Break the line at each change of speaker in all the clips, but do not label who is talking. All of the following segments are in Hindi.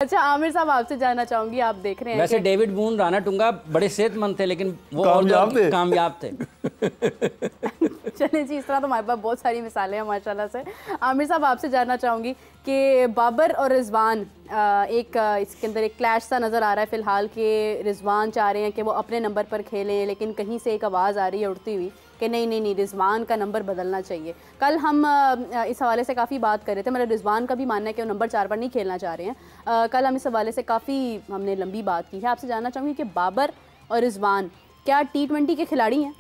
अच्छा आमिर साहब, आपसे जानना चाहूंगी, आप देख रहे हैं
वैसे डेविड बून, राणा टूंगा बड़े सेहतमंद थे, लेकिन वो कामयाब थे।
चलिए जी, इस तरह तो हमारे पास बहुत सारी मिसालें हैं माशाल्लाह से। आमिर साहब, आपसे जानना चाहूँगी कि बाबर और रिजवान इसके अंदर एक क्लैश सा नज़र आ रहा है फ़िलहाल कि रिजवान चाह रहे हैं कि वो अपने नंबर पर खेलें, लेकिन कहीं से एक आवाज़ आ रही है उड़ती हुई कि नहीं रिजवान का नंबर बदलना चाहिए। कल हम इस हवाले से काफ़ी बात कर रहे थे, मतलब रिजवान का भी मानना है कि वो नंबर 4 पर नहीं खेलना चाह रहे हैं। कल हम इस हवाले से काफ़ी हमने लंबी बात की है। आपसे जानना चाहूँगी कि बाबर और रिजवान क्या T20 के खिलाड़ी हैं?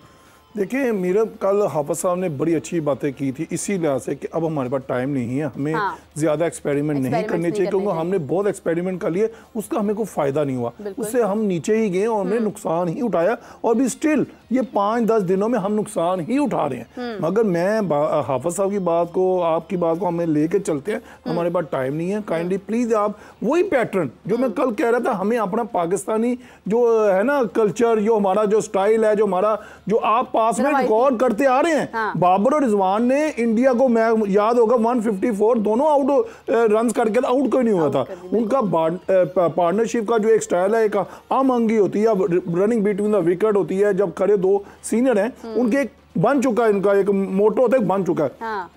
देखिए, मेरा कल हाफिज साहब ने बड़ी अच्छी बातें की थी, इसी लिहाज से कि अब हमारे पास टाइम नहीं है, हमें ज़्यादा एक्सपेरिमेंट नहीं करने चाहिए, क्योंकि हमने बहुत एक्सपेरिमेंट कर लिए, उसका हमें कोई फ़ायदा नहीं हुआ, उससे हम नीचे ही गए और हमने नुकसान ही उठाया, और भी स्टिल ये 5-10 दिनों में हम नुकसान ही उठा रहे हैं। मगर मैं हाफिज साहब की बात को, आपकी बात को हमें लेके चलते हैं, हमारे पास टाइम नहीं है। काइंडली प्लीज़ आप वही पैटर्न जो मैं कल कह रहा था, हमें अपना पाकिस्तानी जो है ना कल्चर, जो हमारा जो स्टाइल है, जो हमारा जो आप पास में रिकॉर्ड करते आ रहे हैं। बाबर और रिजवान ने इंडिया को, मैं याद होगा 154 दोनों आउट रन करके, आउट कोई नहीं हुआ था। उनका पार्टनरशिप का जो एक स्टाइल है, एक आम अंगी होती है, रनिंग बिटवीन द विकेट होती है, जब खड़े दो सीनियर हैं उनके एक बन चुका है, इनका एक मोटो होता है, बन चुका है।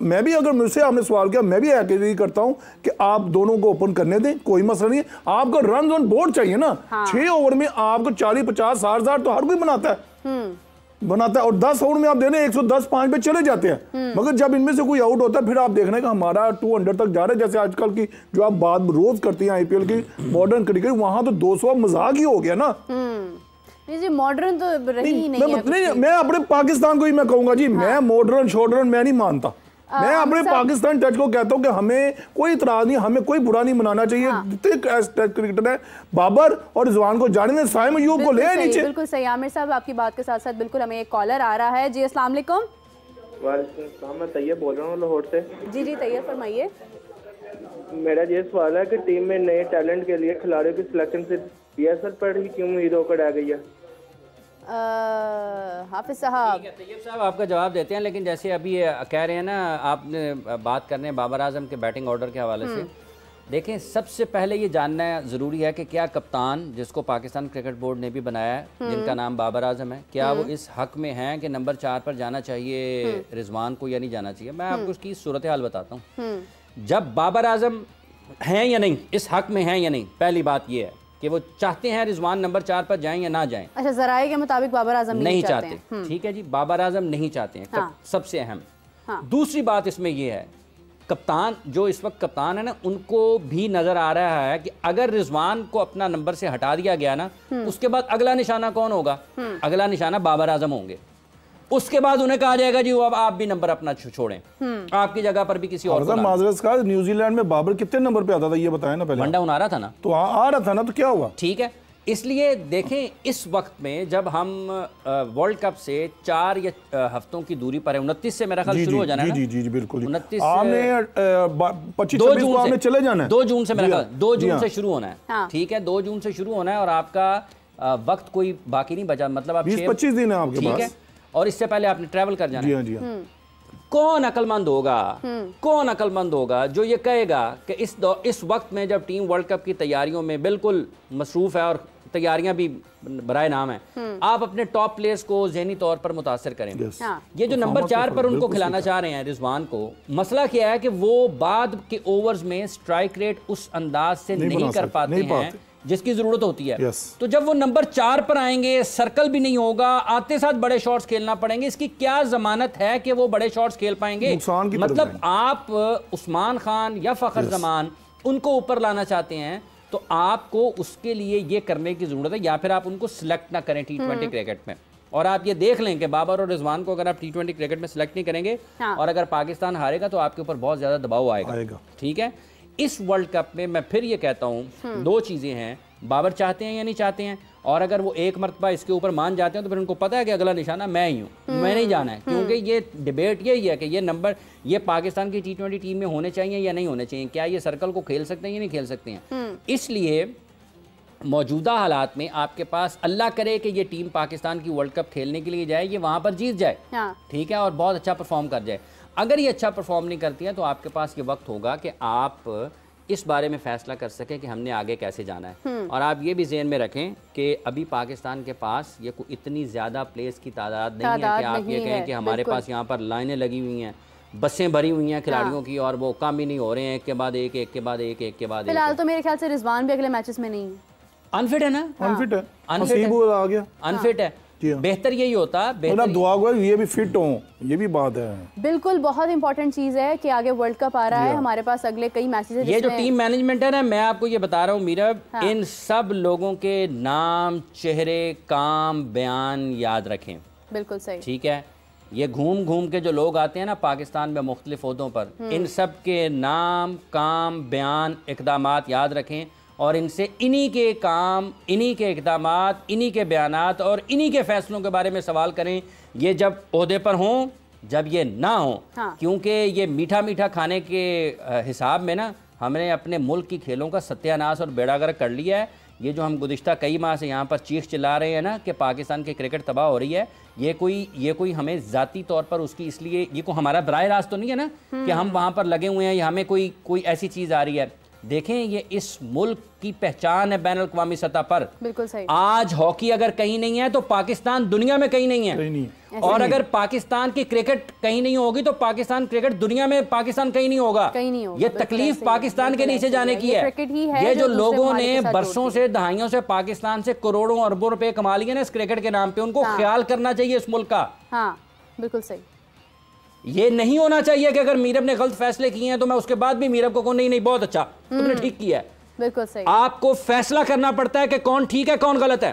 मैं भी, अगर मुझसे आपने सवाल किया, मैं भी एग्री करता हूं कि आप दोनों को ओपन करने दें, कोई मसला नहीं है। आपको रन ऑन बोर्ड चाहिए ना, 6 ओवर में आपको 40-50-60 हजार तो हर कोई बनाता है, और 10 ओवर में आप देने 110-5 पे चले जाते हैं। मगर जब इनमें से कोई आउट होता है, फिर आप देखने का हमारा 200 तक जा रहा है। जैसे आजकल की जो आप बात रोज करती हैं आईपीएल की, मॉडर्न क्रिकेट, वहां तो 200 मजाक ही हो गया ना।
जी, मॉडर्न तो रही ही नहीं है।
मैं अपने पाकिस्तान को ही मैं कहूंगा जी, मैं मॉडर्न शॉडर्न मैं नहीं मानता। मैं अपने पाकिस्तान टच को कहता हूं कि हमें कोई इतराज नहीं, हमें कोई बुरा नहीं मनाना चाहिए। जितने टेस्ट क्रिकेटर है, बाबर और रिजवान को जाने दें, साइम अयूब को ले नीचे।
बिल्कुल सही आमिर साहब, आपकी बात के साथ साथ बिल्कुल हमें एक कॉलर आ रहा है। जी अस्सलाम वालेकुम।
वालेकुम, मैं तैयब बोल रहा हूँ लाहौर से।
जी तैयब, फरमाइए।
मेरा ये सवाल है कि टीम में नए टैलेंट के लिए खिलाड़ियों की सिलेक्शन से PSL पर ही क्यों उम्मीद होकर आ गई है?
हाफिज साहब,
तैयब साहब आपका जवाब देते हैं, लेकिन जैसे अभी कह रहे हैं ना, आपने बात करने हैं बाबर आजम के बैटिंग ऑर्डर के हवाले से। देखें, सबसे पहले ये जानना ज़रूरी है कि क्या कप्तान, जिसको पाकिस्तान क्रिकेट बोर्ड ने भी बनाया है, जिनका नाम बाबर आजम है, क्या वो इस हक में हैं कि नंबर 4 पर जाना चाहिए रिजवान को या नहीं जाना चाहिए? मैं आपको उसकी सूरत हाल बताता हूँ। जब बाबर आजम हैं या नहीं, इस हक में हैं या नहीं, पहली बात ये है कि वो चाहते हैं रिजवान नंबर 4 पर जाएं या ना जाएं।
अच्छा, जराए के मुताबिक बाबर आजम नहीं चाहते।
ठीक है जी, बाबर आजम नहीं चाहते हैं। सबसे अहम दूसरी बात इसमें यह है, कप्तान जो इस वक्त कप्तान है ना, उनको भी नजर आ रहा है कि अगर रिजवान को अपना नंबर से हटा दिया गया ना, उसके बाद अगला निशाना कौन होगा? अगला निशाना बाबर आजम होंगे। उसके बाद उन्हें कहा जाएगा जी, अब आप भी नंबर अपना छोड़ें, आपकी जगह पर भी किसी और को।
माजरत का न्यूजीलैंड में बाबर कितने नंबर पे आता था, ये बताया ना पहले।
वनडे आ रहा था ना,
तो आ रहा था ना, तो क्या हुआ?
ठीक है, इसलिए देखें, इस वक्त में जब हम वर्ल्ड कप से 4 या हफ्तों की दूरी पर है, 29 से मेरा ख्याल शुरू हो जाना है।
जी बिल्कुल,
29
आपने 2 जून से चले जाना है।
2 जून से मेरा ख्याल 2 जून से शुरू होना है। ठीक है, 2 जून से शुरू होना है, और आपका वक्त कोई बाकी नहीं बचा, मतलब आप
20-25 दिन है आपके पास।
ठीक है, और इससे पहले आपने ट्रैवल कर जाना है।
जी हाँ।
कौन अक्लमंद होगा जो ये कहेगा कि इस वक्त में जब टीम वर्ल्ड कप की तैयारियों में बिल्कुल मसरूफ है, और तैयारियां भी बराए नाम है, आप अपने टॉप प्लेयर्स को ज़हनी तौर पर मुतासर करें। ये जो नंबर 4 पर उनको खिलाना चाह रहे हैं रिजवान को, मसला क्या है कि वो बाद के ओवर्स में स्ट्राइक रेट उस अंदाज से नहीं कर पाते हैं जिसकी जरूरत होती है। तो जब वो नंबर 4 पर आएंगे, सर्कल भी नहीं होगा, आते साथ बड़े शॉट्स खेलना पड़ेंगे, इसकी क्या जमानत है कि वो बड़े शॉट्स खेल पाएंगे? मतलब आप उस्मान खान या फखर जमान उनको ऊपर लाना चाहते हैं, तो आपको उसके लिए ये करने की जरूरत है, या फिर आप उनको सिलेक्ट ना करें T20 क्रिकेट में। और आप ये देख लें कि बाबर और रिजवान को अगर आप T20 क्रिकेट में सिलेक्ट नहीं करेंगे, और अगर पाकिस्तान हारेगा तो आपके ऊपर बहुत ज्यादा दबाव आएगा। ठीक है, इस वर्ल्ड कप में मैं फिर ये कहता हूँ, 2 चीज़ें हैं, बाबर चाहते हैं या नहीं चाहते हैं, और अगर वो एक मरतबा इसके ऊपर मान जाते हैं तो फिर उनको पता है कि अगला निशाना मैं ही हूँ, मैं नहीं जाना है। क्योंकि ये डिबेट यही है कि ये नंबर, ये पाकिस्तान की T20 टीम में होने चाहिए या नहीं होने चाहिए, क्या ये सर्कल को खेल सकते हैं या नहीं खेल सकते हैं। इसलिए मौजूदा हालात में आपके पास, अल्लाह करे कि ये टीम पाकिस्तान की वर्ल्ड कप खेलने के लिए जाए, ये वहाँ पर जीत जाए, ठीक है, और बहुत अच्छा परफॉर्म कर जाए। अगर ये अच्छा परफॉर्म नहीं करती है तो आपके पास ये वक्त होगा कि आप इस बारे में फैसला कर सकें कि हमने आगे कैसे जाना है। और आप ये भी जहन में रखें कि अभी पाकिस्तान के पास ये कोई इतनी ज़्यादा प्लेस की तादाद नहीं है कि आप ये कहें कि हमारे पास यहाँ पर लाइनें लगी हुई हैं, बसें भरी हुई हैं खिलाड़ियों की, और वो काम ही नहीं हो रहे हैं, एक के बाद एक, एक के बाद एक, एक के बाद एक।
फिलहाल तो मेरे ख्याल से रिजवान भी अगले मैचेस में नहीं है,
अनफिट है ना,
अनफिट है,
आ
गया,
अनफिट है। बेहतर यही होता, बेहतर
दुआ हुआ ये भी फिट हो, ये भी बात है।
बिल्कुल, बहुत इंपॉर्टेंट चीज है कि आगे वर्ल्ड कप आ रहा है, हमारे पास अगले कई मैचेस हैं।
ये जो टीम मैनेजमेंट है ना, मैं आपको ये बता रहा हूँ मीरब, इन सब लोगों के नाम, चेहरे, काम, बयान याद रखें।
बिल्कुल सही,
ठीक है। ये घूम घूम के जो लोग आते हैं ना पाकिस्तान में मुख्तलिफ ओहदों पर, इन सब के नाम, काम, बयान, इक़दामात याद रखें, और इनसे इन्हीं के काम, इन्हीं के इक़दामात, इन्हीं के बयानात और इन्हीं के फ़ैसलों के बारे में सवाल करें। ये जब ओहदे पर हों, जब ये ना हो, क्योंकि ये मीठा मीठा खाने के हिसाब में ना हमने अपने मुल्क की खेलों का सत्यानाश और बेड़ा गर्क कर लिया है। ये जो हम गुज़िश्ता कई माह से यहाँ पर चीख चिल्ला रहे हैं ना कि पाकिस्तान की क्रिकेट तबाह हो रही है, ये कोई हमें ज़ाती तौर पर उसकी, इसलिए ये कोई हमारा बराह रास्त तो नहीं है ना कि हम वहाँ पर लगे हुए हैं या हमें कोई ऐसी चीज़ आ रही है। देखें, ये इस मुल्क की पहचान है बैनुल अक़वामी सतह पर।
बिल्कुल सही।
आज हॉकी अगर कहीं नहीं है तो पाकिस्तान दुनिया में कहीं नहीं है,
कहीं नहीं।
और अगर पाकिस्तान की क्रिकेट कहीं नहीं होगी तो पाकिस्तान क्रिकेट दुनिया में पाकिस्तान कहीं नहीं होगा। ये तकलीफ पाकिस्तान के नीचे जाने की है। ये जो लोगों ने बरसों से, दहाइयों से पाकिस्तान से करोड़ों अरबों रुपए कमा लिए ना इस क्रिकेट के नाम पे, उनको ख्याल करना चाहिए इस मुल्क का।
हाँ, बिल्कुल सही।
ये नहीं होना चाहिए कि अगर मीरब ने गलत फैसले किए हैं तो मैं उसके बाद भी मीरब को कहूं नहीं नहीं बहुत अच्छा, तुमने ठीक किया है।
बिल्कुल सही।
आपको फैसला करना पड़ता है कि कौन ठीक है कौन गलत है,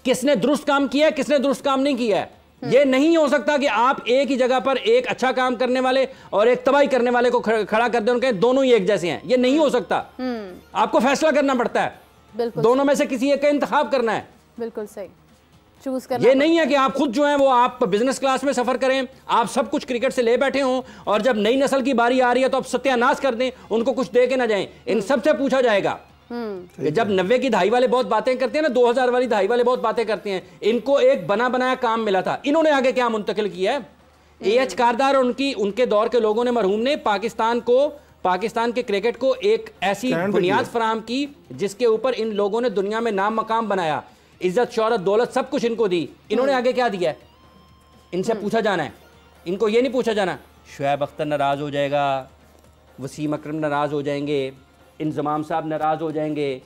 किसने दुरुस्त काम किया है किसने दुरुस्त काम नहीं किया है। ये नहीं हो सकता कि आप एक ही जगह पर एक अच्छा काम करने वाले और एक तबाही करने वाले को खड़ा कर दें, उनके दोनों ही एक जैसे हैं। ये नहीं हो सकता। आपको फैसला करना पड़ता है, दोनों में से किसी एक का इंतखाब करना है।
बिल्कुल सही, चूज करना।
ये नहीं है कि आप खुद जो है वो आप बिजनेस क्लास में सफर करें, आप सब कुछ क्रिकेट से ले बैठे हों, और जब नई नस्ल की बारी आ रही है तो आप सत्यानाश कर दें, उनको कुछ दे के ना जाएं। इन सब से पूछा जाएगा कि जब 90 की दहाई वाले बहुत बातें करते हैं ना, 2000 वाली दहाई वाले बहुत बातें करते हैं, इनको एक बना बनाया काम मिला था, इन्होंने आगे क्या मुंतकिल किया है? AH कारदार और उनके दौर के लोगों ने, मरहूम ने पाकिस्तान के क्रिकेट को एक ऐसी बुनियाद फराहम की जिसके ऊपर इन लोगों ने दुनिया में नाम मकाम बनाया, इज्जत शौहरत दौलत सब कुछ इनको दी। इन्होंने आगे क्या दिया है? इनसे पूछा जाना है। इनको ये नहीं पूछा जाना शुएब अख्तर नाराज़ हो जाएगा, वसीम अकरम नाराज़ हो जाएंगे, इंजमाम साहब नाराज़ हो जाएंगे,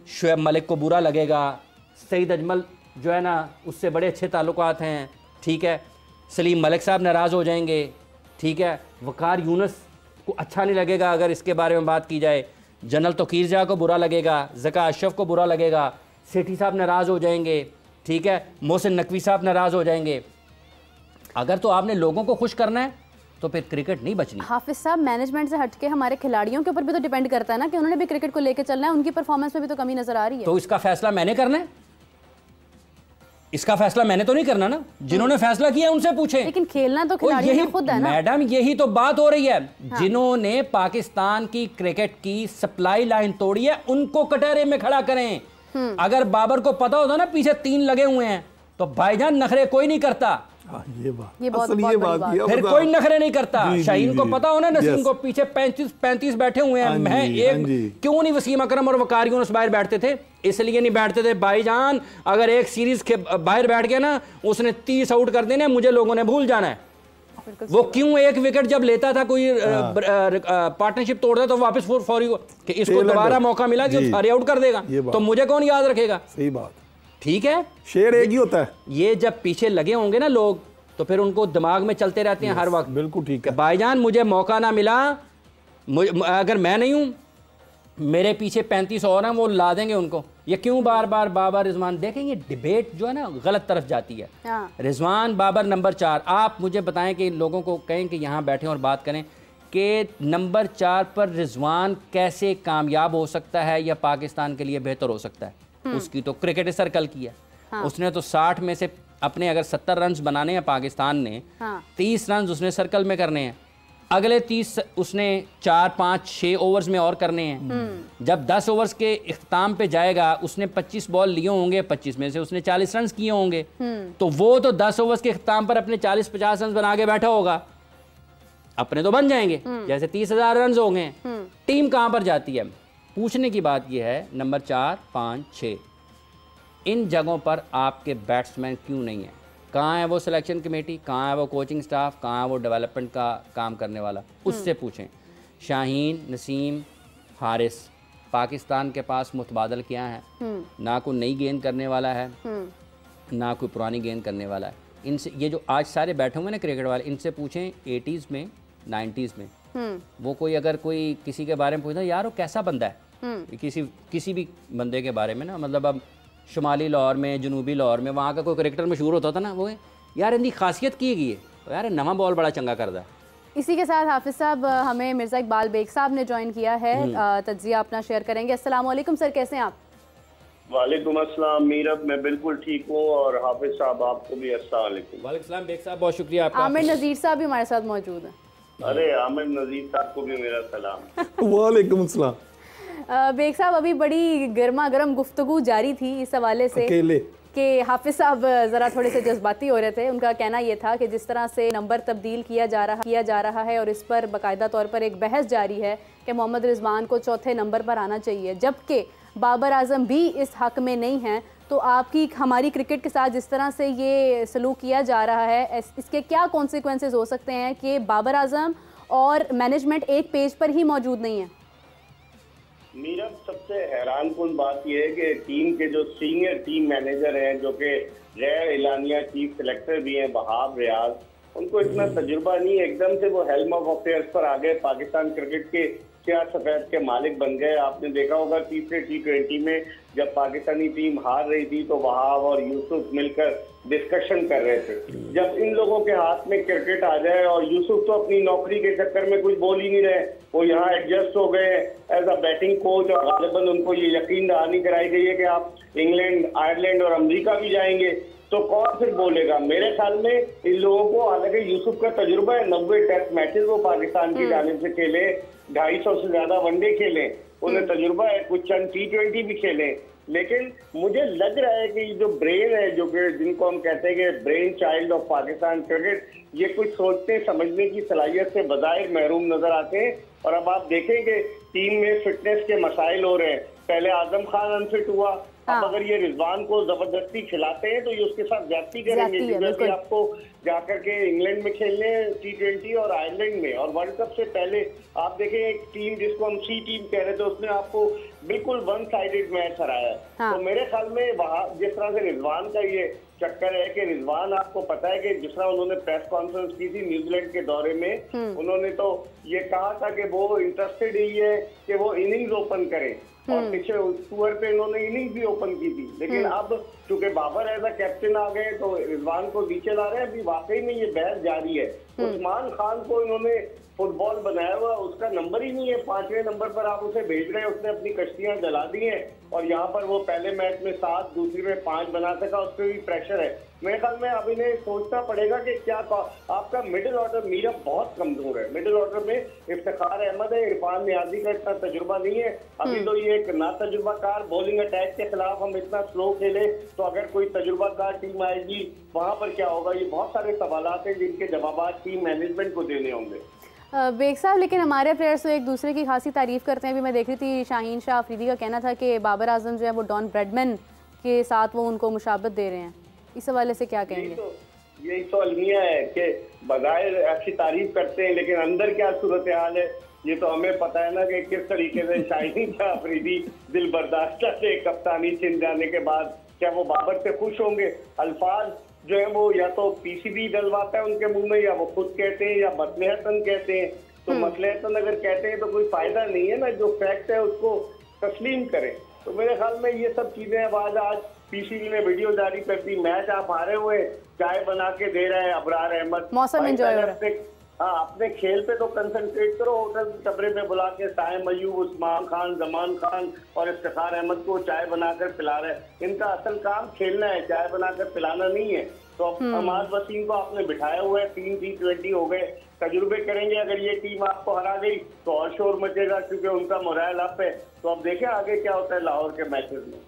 शुएब मलिक को बुरा लगेगा, सईद अजमल जो है ना उससे बड़े अच्छे ताल्लुकात हैं, ठीक है, सलीम मलिक साहब नाराज़ हो जाएंगे, ठीक है, वकार यूनुस को अच्छा नहीं लगेगा अगर इसके बारे में बात की जाए, जनरल तोकीर जा को बुरा लगेगा, ज़का अशरफ को बुरा लगेगा, सेठी साहब नाराज़ हो जाएंगे, ठीक है, मोहसिन नकवी साहब नाराज़ हो जाएंगे। अगर तो आपने लोगों को खुश करना है तो फिर क्रिकेट नहीं बचनी।
हाफिज साहब, मैनेजमेंट से हटके हमारे खिलाड़ियों के ऊपर भी तो डिपेंड करता है ना कि उन्होंने भी क्रिकेट को लेकर चलना है, उनकी परफॉर्मेंस में भी तो कमी नजर आ रही है।
तो इसका फैसला मैंने करना है? इसका फैसला मैंने तो नहीं करना ना, जिन्होंने फैसला किया उनसे पूछें।
लेकिन खेलना तो खिलाड़ियों ने खुद है ना
मैडम, यही तो बात हो रही है। जिन्होंने पाकिस्तान की क्रिकेट की सप्लाई लाइन तोड़ी है उनको कटहरे में खड़ा करें। अगर बाबर को पता होता ना पीछे 3 लगे हुए हैं तो भाईजान नखरे कोई नहीं करता।
ये बात
फिर कोई नखरे नहीं करता। शाहीन को पता हो ना, नसीम को पीछे 35 बैठे हुए हैं। मैं एक क्यों नहीं वसीम अकरम और वकार यूनुस बाहर बैठते थे? इसलिए नहीं बैठते थे भाईजान, अगर एक सीरीज के बाहर बैठ गया ना उसने 30 आउट कर देने, मुझे लोगों ने भूल जाना है। वो क्यों एक विकेट जब लेता था कोई पार्टनरशिप तोड़ता तो वापस फौरी कि इसको दोबारा मौका मिला कि सारे आउट कर देगा, तो मुझे कौन याद रखेगा?
सही बात,
ठीक है, शेर
एक ही होता है।
ये जब पीछे लगे होंगे ना लोग तो फिर उनको दिमाग में चलते रहते हैं हर वक्त।
बिल्कुल ठीक है
भाईजान, मुझे मौका ना मिला, अगर मैं नहीं हूं मेरे पीछे 35 और हैं, वो ला देंगे उनको। ये क्यों बार बार रिजवान? देखें ये डिबेट जो है ना गलत तरफ जाती है। रिजवान बाबर नंबर 4, आप मुझे बताएं कि लोगों को कहें कि यहाँ बैठें और बात करें कि नंबर 4 पर रिजवान कैसे कामयाब हो सकता है या पाकिस्तान के लिए बेहतर हो सकता है। उसकी तो क्रिकेट सर्कल की है। उसने तो 60 में से अपने अगर 70 रन बनाने हैं पाकिस्तान ने, 30 रन उसने सर्कल में करने हैं, अगले 30 उसने 4, 5, 6 ओवर्स में और करने हैं। जब 10 ओवर्स के इख्तिताम पे जाएगा उसने 25 बॉल लिए होंगे, 25 में से उसने 40 रन किए होंगे, तो वो तो 10 ओवर्स के इख्तिताम पर अपने 40-50 रन बना के बैठा होगा। अपने तो बन जाएंगे, जैसे 30,000 रन हो गए, टीम कहाँ पर जाती है? पूछने की बात यह है, नंबर 4, 5, 6 इन जगहों पर आपके बैट्समैन क्यों नहीं है? कहाँ है वो सिलेक्शन कमेटी, कहाँ है वो कोचिंग स्टाफ, कहाँ है वो डेवलपमेंट का काम करने वाला? उससे पूछें। शाहीन, नसीम, हारिस, पाकिस्तान के पास मुतबादल क्या है? ना कोई नई गेंद करने वाला है, ना कोई पुरानी गेंद करने वाला है। इनसे, ये जो आज सारे बैठे हुए ना क्रिकेट वाले, इनसे पूछें 80s में, 90s में वो कोई अगर कोई किसी के बारे में पूछता यार वो कैसा बंदा है, किसी भी बंदे के बारे में ना, मतलब अब शुमाली लाहौर में, जनूबी लाहौर में वहाँ का कोई क्रिकेटर मशहूर होता था ना, वो यार इनकी खासियत की गई है, तो यार नवा बॉल बड़ा चंगा करता है।
इसी के साथ हाफिज साहब हमें मिर्ज़ा इकबाल बेग साहब ने ज्वाइन किया है, तज्जिया अपना शेयर करेंगे। अस्सलाम वालेकुम सर, कैसे हैं आप?
वालेकुम अस्सलाम मीरब, मैं बिल्कुल ठीक हूँ और हाफिज साहब आपको भी अस्सलाम वालेकुम।
वालेकुम सलाम बेग साहब, बहुत शुक्रिया आपका।
आमिर नज़ीर साहब भी हमारे साथ मौजूद हैं।
अरे आमिर नज़ीर साहब को भी मेरा सलाम।
वालेकुम अस्सलाम।
बेग साहब, अभी बड़ी गर्मा गर्म गुफ्तगू जारी थी इस हवाले से कि हाफिज साहब ज़रा थोड़े से जज्बाती हो रहे थे। उनका कहना ये था कि जिस तरह से नंबर तब्दील किया जा रहा है और इस पर बाकायदा तौर पर एक बहस जारी है कि मोहम्मद रिजवान को चौथे नंबर पर आना चाहिए, जबकि बाबर आजम भी इस हक़ में नहीं हैं, तो आपकी हमारी क्रिकेट के साथ जिस तरह से ये सलूक किया जा रहा है, इसके क्या कॉन्सिक्वेंसेस हो सकते हैं कि बाबर आजम और मैनेजमेंट एक पेज पर ही मौजूद नहीं है?
मेरा सबसे हैरान कुन बात यह है कि टीम के जो सीनियर टीम मैनेजर हैं, जो कि गैर एलानिया चीफ सेलेक्टर भी हैं, वहाब रियाज, उनको इतना तजुर्बा नहीं है। एकदम से वो हेल्म ऑफ अफेयर्स पर आ गए, पाकिस्तान क्रिकेट के क्या सफेद के मालिक बन गए। आपने देखा होगा तीसरे T20 में जब पाकिस्तानी टीम हार रही थी तो वहाब और यूसुफ मिलकर डिस्कशन कर रहे थे। जब इन लोगों के हाथ में क्रिकेट आ जाए, और यूसुफ तो अपनी नौकरी के चक्कर में कुछ बोल ही नहीं रहे, वो यहाँ एडजस्ट हो गए एज अ बैटिंग कोच, और गालिबन उनको ये यकीन दहानी कराई गई है कि आप इंग्लैंड, आयरलैंड और अमेरिका भी जाएंगे, तो कौन फिर बोलेगा? मेरे ख्याल में इन लोगों को, हालांकि यूसुफ का तजुर्बा है, 90 टेस्ट मैचेस वो पाकिस्तान की जानिब से खेले, 250 से ज्यादा वनडे खेले, उन्हें तजुर्बा है, कुछ चंद T20 भी खेले। लेकिन मुझे लग रहा है कि जो ब्रेन है, जो कि जिनको हम कहते हैं कि brain child of Pakistan cricket, ये कुछ सोचने समझने की सलाहियत से बज़ाहिर महरूम नजर आते हैं। और अब आप देखें कि टीम में फिटनेस के मसाइल हो रहे हैं। पहले आजम खान अनफिट हुआ, अब अगर ये रिजवान को जबरदस्ती खिलाते हैं तो ये उसके साथ ज्यादती करेंगे, क्योंकि आपको जाकर के इंग्लैंड में खेलने T20 और आयरलैंड में, और वर्ल्ड कप से पहले आप देखें एक टीम जिसको हम C टीम कह रहे थे, उसने आपको बिल्कुल वन साइडेड मैच हराया। तो मेरे ख्याल में वहाँ जिस तरह से रिजवान का ये चक्कर है कि रिजवान, आपको पता है कि जिस तरह उन्होंने प्रेस कॉन्फ्रेंस की थी न्यूजीलैंड के दौरे में, उन्होंने तो ये कहा था कि वो इंटरेस्टेड ही है कि वो इनिंग्स ओपन करें, और पिछले टूर पे इन्होंने इनिंग्स भी ओपन की थी। लेकिन अब चूंकि बाबर एज अ कैप्टन आ गए तो रिजवान को नीचे ला रहे हैं। अभी वाकई में ये बहस जारी है। उस्मान खान को इन्होंने फुटबॉल बनाया हुआ, उसका नंबर ही नहीं है, 5वें नंबर पर आप उसे भेज रहे हैं। उसने अपनी कश्तियां जला दी हैं, और यहाँ पर वो पहले मैच में 7, दूसरे में 5 बना सका, उस पर भी प्रेशर है। मेरे ख्याल में अब इन्हें सोचना पड़ेगा कि क्या आपका मिडिल ऑर्डर मीरा बहुत कमजोर है। मिडिल ऑर्डर में इफ्तिखार अहमद है, इरफान नियाजी का इतना तजुर्बा नहीं है। अभी तो ये एक ना तजुर्बाकार बॉलिंग अटैक के खिलाफ हम इतना स्लो खेले, तो अगर कोई तजुर्बाकार टीम आएगी वहां पर क्या होगा? ये बहुत सारे सवालात हैं जिनके जवाब टीम मैनेजमेंट को देने होंगे।
बेग साहब, लेकिन हमारे प्लेयर्स तो एक दूसरे की खासी तारीफ करते हैं। अभी मैं देख रही थी शाहीन शाह अफरीदी का कहना था कि बाबर आजम जो है वो डॉन ब्रैडमैन के साथ वो उनको मुशाबत दे रहे हैं। इस हवाले से क्या कहेंगे?
यही तो अलमिया है कि बज़ाहिर अच्छी तारीफ करते हैं, लेकिन अंदर क्या सूरत हाल है ये तो हमें पता है ना कि किस तरीके से शाहीन शाह अफरीदी दिल बर्दाश्ता से कप्तानी छिन जाने के बाद क्या वो बाबर से खुश होंगे? अल्फाज जो है वो या तो पीसीबी डलवाता है उनके मुंह में, या वो खुद कहते हैं, या मसलहतन कहते हैं। तो मसलहतन अगर कहते हैं तो कोई फायदा नहीं है ना, जो फैक्ट है उसको तस्लीम करें। तो मेरे ख्याल में ये सब चीजें आज पीसीबी ने वीडियो जारी कर दी, मैच आप हारे हुए, चाय बना के दे रहे हैं अबरार अहमद,
मौसम एंजॉय हो रहा है।
हाँ, अपने खेल पे तो कंसंट्रेट करो। होटल कमरे में बुला के साइम अयूब, उस्मान खान, जमान खान और इफ्तिखार अहमद को चाय बनाकर पिला रहे हैं। इनका असल काम खेलना है, चाय बनाकर पिलाना नहीं है। तो अमाद वसीम को आपने बिठाया हुआ है, 3 T20 हो गए, तजुर्बे करेंगे। अगर ये टीम आपको हरा गई तो और शोर मचेगा, क्योंकि उनका मोराल अप है। तो अब देखें आगे क्या होता है लाहौर के मैचेस में।